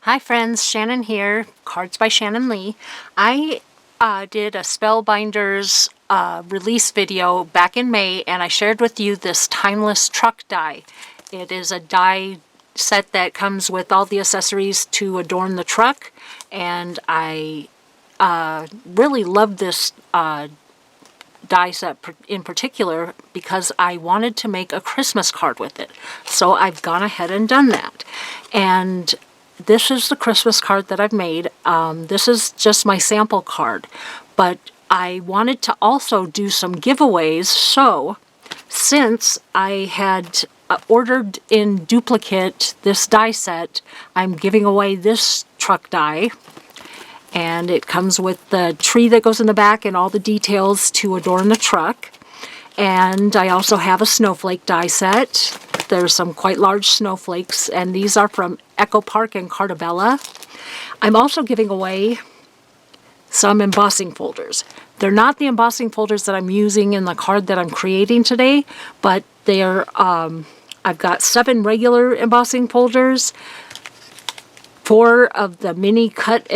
Hi friends, Shannon here, Cards by Shannon Lee. I did a Spellbinders release video back in May, and I shared with you this timeless truck die. It is a die set that comes with all the accessories to adorn the truck, and I really love this die set in particular because I wanted to make a Christmas card with it. So I've gone ahead and done that. And this is the Christmas card that I've made. This is just my sample card, but I wanted to also do some giveaways. So since I had ordered in duplicate this die set, I'm giving away this truck die. And it comes with the tree that goes in the back and all the details to adorn the truck. And I also have a snowflake die set. There's some quite large snowflakes, and these are from Echo Park and Cartabella. I'm also giving away some embossing folders. They're not the embossing folders that I'm using in the card that I'm creating today, but they're, I've got 7 regular embossing folders, 4 of the mini cut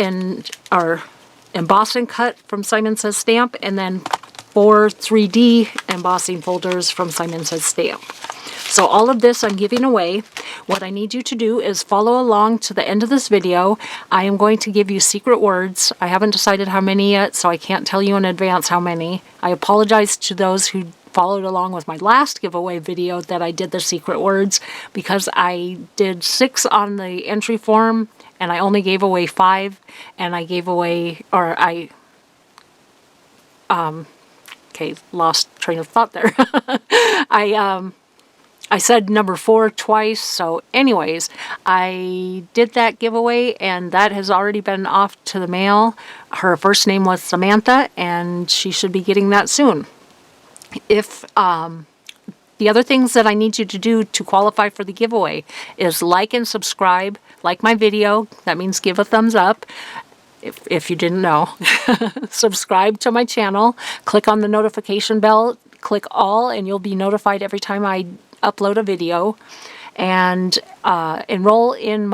or emboss and cut from Simon Says Stamp, and then 4 3D embossing folders from Simon Says Stamp. So all of this I'm giving away. What I need you to do is follow along to the end of this video. I am going to give you secret words. I haven't decided how many yet, so I can't tell you in advance how many. I apologize to those who followed along with my last giveaway video that I did the secret words, because I did 6 on the entry form and I only gave away 5, and I gave away, or okay, lost train of thought there. I said number 4 twice, so anyways, I did that giveaway, and that has already been off to the mail. Her first name was Samantha, and she should be getting that soon. If the other things that I need you to do to qualify for the giveaway is like and subscribe, like my video, that means give a thumbs up. If you didn't know, subscribe to my channel, click on the notification bell, click all, and you'll be notified every time I upload a video, and enroll in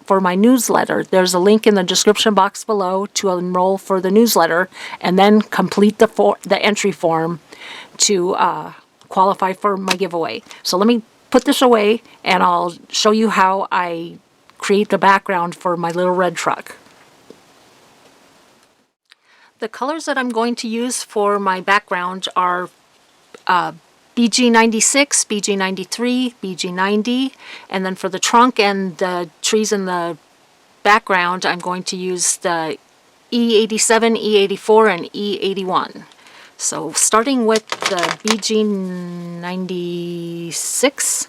for my newsletter. There's a link in the description box below to enroll for the newsletter, and then complete the entry form to qualify for my giveaway. So let me put this away, and I'll show you how I create the background for my little red truck. The colors that I'm going to use for my background are BG96, BG93, BG90, and then for the trunk and the trees in the background, I'm going to use the E87, E84, and E81. So starting with the BG96,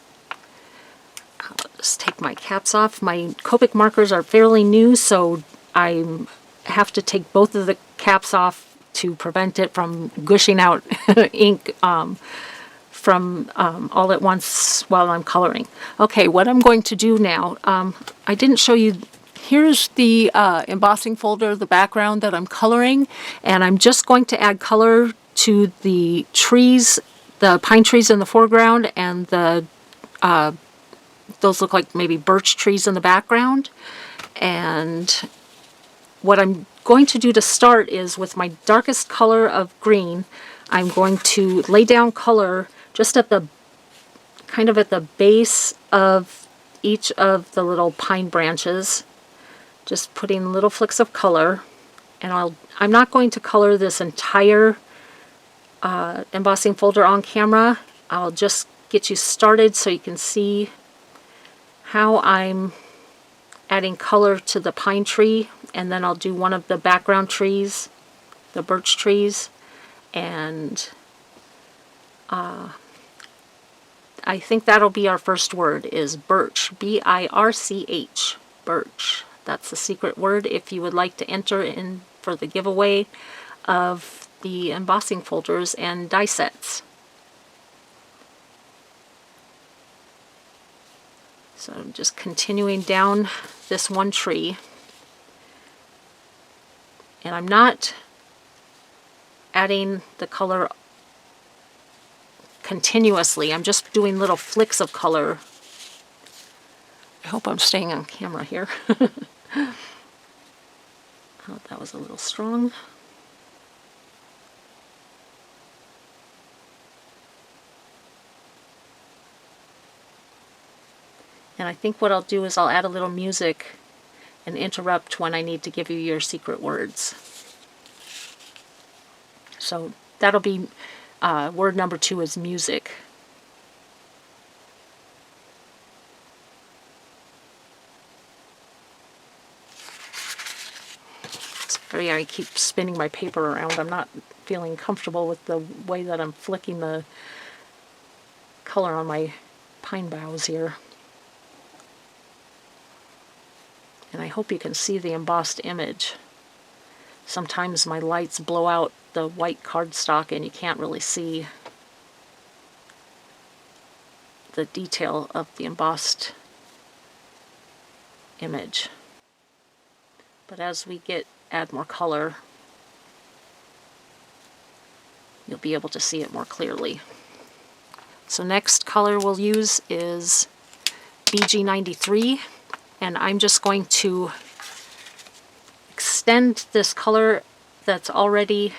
I'll just take my caps off. My Copic markers are fairly new, so I have to take both of the caps off to prevent it from gushing out ink from all at once while I'm coloring. Okay, what I'm going to do now, I didn't show you, here's the embossing folder, the background that I'm coloring, and I'm just going to add color to the trees, the pine trees in the foreground, and the those look like maybe birch trees in the background. And what I'm going to do to start is, with my darkest color of green, I'm going to lay down color just at the kind of at the base of each of the little pine branches, just putting little flicks of color. And I'm not going to color this entire embossing folder on camera. I'll just get you started so you can see how I'm adding color to the pine tree, and then I'll do one of the background trees, the birch trees, and I think that'll be our first word, is birch, B-I-R-C-H, birch. That's the secret word if you would like to enter in for the giveaway of the embossing folders and die sets. So I'm just continuing down this one tree, and I'm not adding the color continuously. I'm just doing little flicks of color I hope I'm staying on camera here. Oh, that was a little strong. And I think what I'll do is I'll add a little music and interrupt when I need to give you your secret words. So that'll be word number 2 is music. Sorry, I keep spinning my paper around. I'm not feeling comfortable with the way that I'm flicking the color on my pine boughs here. And I hope you can see the embossed image. Sometimes my lights blow out the white cardstock and you can't really see the detail of the embossed image. But as we add more color, you'll be able to see it more clearly. So next color we'll use is BG93, and I'm just going to extend this color that's already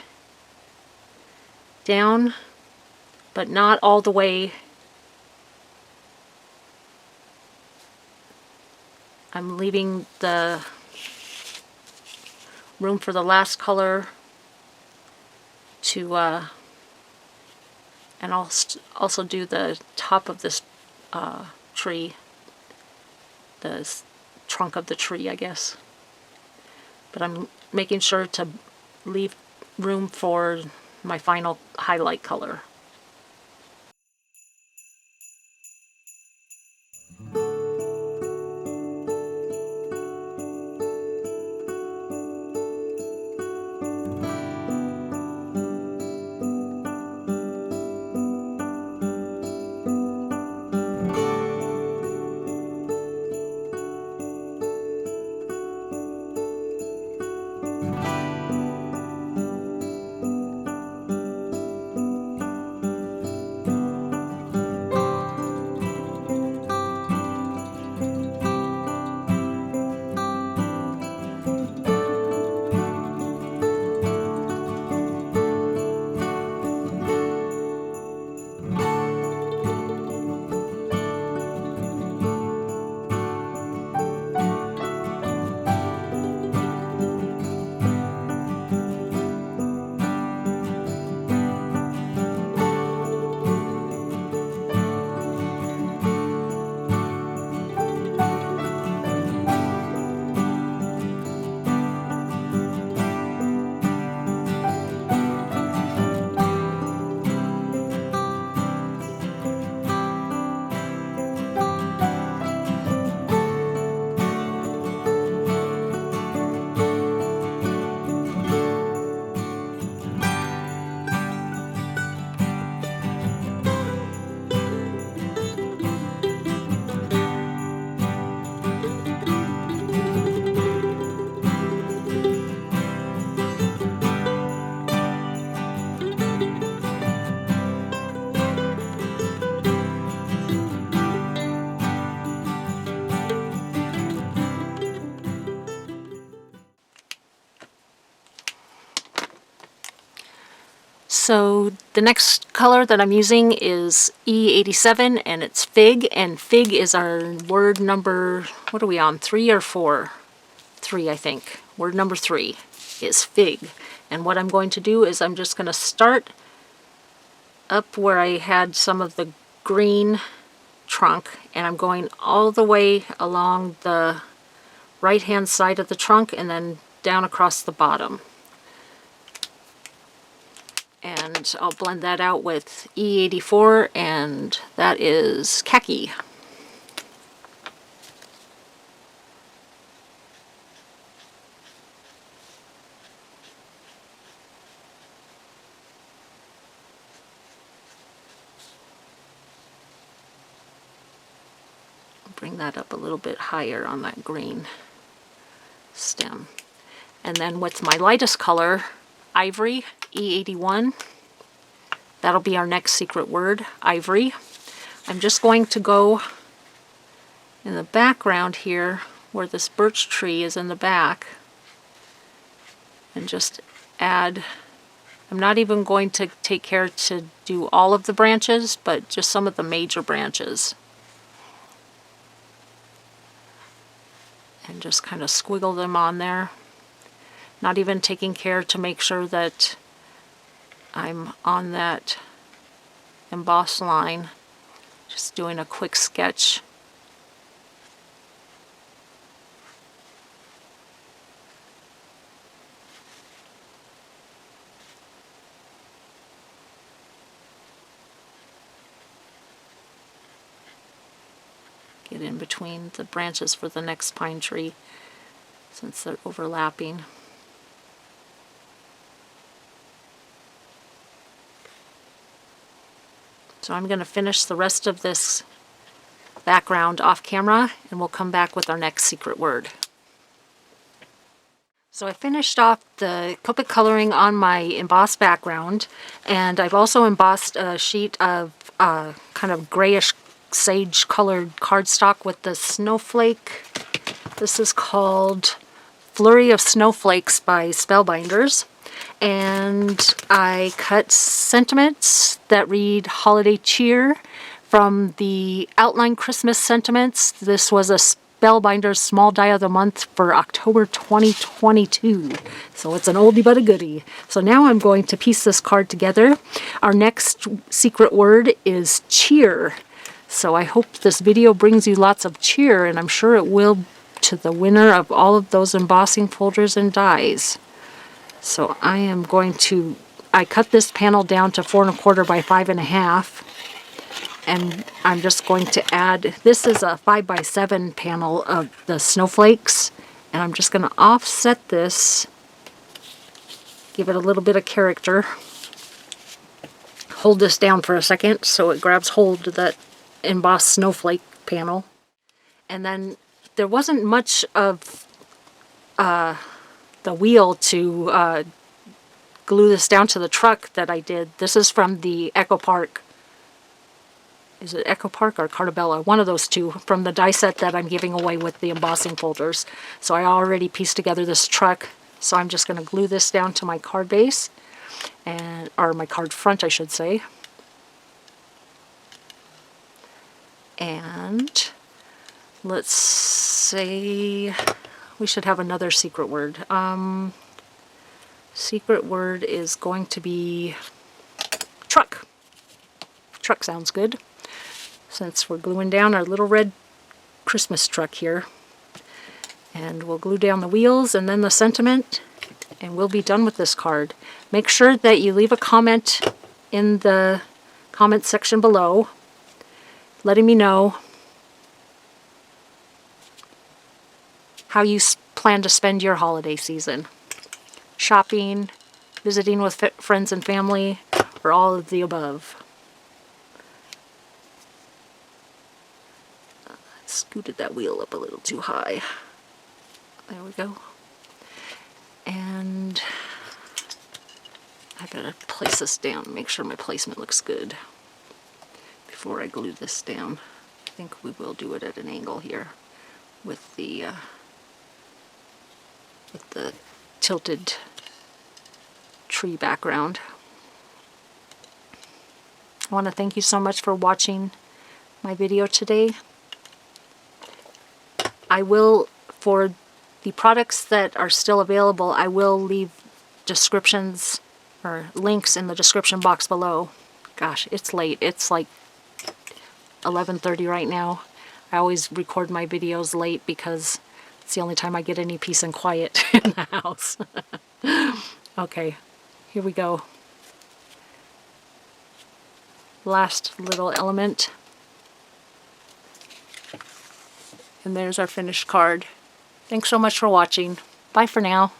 down, but not all the way. I'm leaving the room for the last color to, and I'll also do the top of this tree, the trunk of the tree, I guess. But I'm making sure to leave room for my final highlight color. So the next color that I'm using is E87, and it's Fig, and Fig is our word number, what are we on, 3 or 4? 3, I think. Word number 3 is Fig. And what I'm going to do is I'm just going to start up where I had some of the green trunk, and I'm going all the way along the right-hand side of the trunk and then down across the bottom. And I'll blend that out with E84, and that is Khaki. Bring that up a little bit higher on that green stem. And then with my lightest color, Ivory, E81, that'll be our next secret word, Ivory. I'm just going to go in the background here, where this birch tree is in the back, and just add, I'm not even going to take care to do all of the branches, but just some of the major branches. And just kind of squiggle them on there. Not even taking care to make sure that I'm on that embossed line. Just doing a quick sketch. Get in between the branches for the next pine tree since they're overlapping. So I'm going to finish the rest of this background off camera, and we'll come back with our next secret word. So I finished off the Copic coloring on my embossed background, and I've also embossed a sheet of kind of grayish sage colored cardstock with the snowflake. This is called Flurry of Snowflakes by Spellbinders. And I cut sentiments that read Holiday Cheer from the Outline Christmas Sentiments. This was a Spellbinders Small Die of the Month for October 2022. So it's an oldie but a goodie. So now I'm going to piece this card together. Our next secret word is cheer. So I hope this video brings you lots of cheer, and I'm sure it will, to the winner of all of those embossing folders and dies. So I am going to, I cut this panel down to 4 1/4 by 5 1/2, and I'm just going to add, this is a 5 by 7 panel of the snowflakes, and I'm just going to offset this, give it a little bit of character, hold this down for a second so it grabs hold of that embossed snowflake panel. And then there wasn't much of the wheel to glue this down to the truck that I did. This is from the Echo Park. Is it Echo Park or Cartabella? One of those two, from the die set that I'm giving away with the embossing folders. So I already pieced together this truck, so I'm just going to glue this down to my card base, and or my card front, I should say. And let's say we should have another secret word. Secret word is going to be truck. Truck sounds good, since we're gluing down our little red Christmas truck here. And we'll glue down the wheels and then the sentiment, and we'll be done with this card. Make sure that you leave a comment in the comment section below, letting me know how you plan to spend your holiday season. Shopping, visiting with friends and family, or all of the above. Scooted that wheel up a little too high. There we go. And I gotta place this down, make sure my placement looks good before I glue this down. I think we will do it at an angle here with the tilted tree background. I want to thank you so much for watching my video today. I will, for the products that are still available, I will leave descriptions or links in the description box below. Gosh, it's late. It's like 11:30 right now. I always record my videos late because it's the only time I get any peace and quiet in the house. Okay, here we go. Last little element. And there's our finished card. Thanks so much for watching. Bye for now.